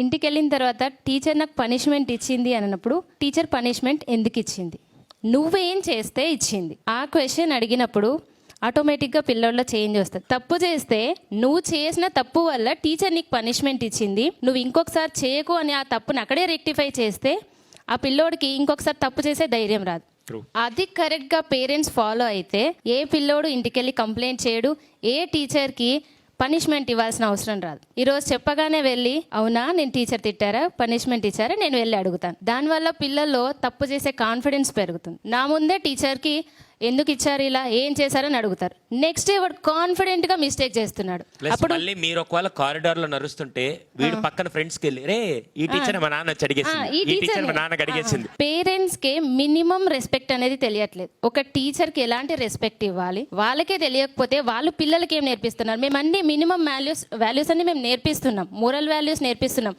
ఇంటికి వెళ్ళిన తర్వాత టీచర్ నాకు పనిష్మెంట్ ఇచ్చింది అన్నప్పుడు టీచర్ పనిష్మెంట్ ఎందుకు ఇచ్చింది, నువ్వేం చేస్తే ఇచ్చింది, ఆ క్వశ్చన్ అడిగినప్పుడు ఆటోమేటిక్గా పిల్లోళ్ళలో చేంజ్ వస్తుంది. తప్పు చేస్తే నువ్వు చేసిన తప్పు వల్ల టీచర్ నీకు పనిష్మెంట్ ఇచ్చింది, నువ్వు ఇంకొకసారి చేయకు అని ఆ తప్పుని అక్కడే రెక్టిఫై చేస్తే ఆ పిల్లోడికి ఇంకొకసారి తప్పు చేసే ధైర్యం రాదు. అది కరెక్ట్గా పేరెంట్స్ ఫాలో అయితే ఏ పిల్లోడు ఇంటికెళ్ళి కంప్లైంట్ చేయడు, ఏ టీచర్కి పనిష్మెంట్ ఇవ్వాల్సిన అవసరం రాదు. ఈరోజు చెప్పగానే వెళ్ళి అవునా నేను టీచర్ తిట్టారా పనిష్మెంట్ ఇచ్చారా నేను వెళ్ళి అడుగుతాను. దానివల్ల పిల్లల్లో తప్పు చేసే కాన్ఫిడెన్స్ పెరుగుతుంది. నా ముందే టీచర్కి ఎందుకు ఇచ్చారు ఇలా ఏం చేశారని అడుగుతారు. నెక్స్ట్ డే వాడు కాన్ఫిడెంట్ గా మిస్టేక్ చేస్తున్నాడు. అప్పుడు మళ్ళీ మీరు ఒకవేళ కారిడార్ లో నడుస్తుంటే వీడు పక్కన ఫ్రెండ్స్ కి వెళ్ళి రే ఈ టీచర్ మా నాన్న అడిగేసింది, ఈ టీచర్ మా నాన్నకి అడిగేసింది. పేరెంట్స్ కి మినిమం రెస్పెక్ట్ అనేది తెలియట్లేదు. ఒక టీచర్ కి ఎలాంటి రెస్పెక్ట్ ఇవ్వాలి వాళ్ళకే తెలియకపోతే వాళ్ళు పిల్లలకి ఏం నేర్పిస్తున్నారు. మేము అన్ని మినిమం వాల్యూస్ అన్ని మేము నేర్పిస్తున్నాం, మోరల్ వాల్యూస్ నేర్పిస్తున్నాం.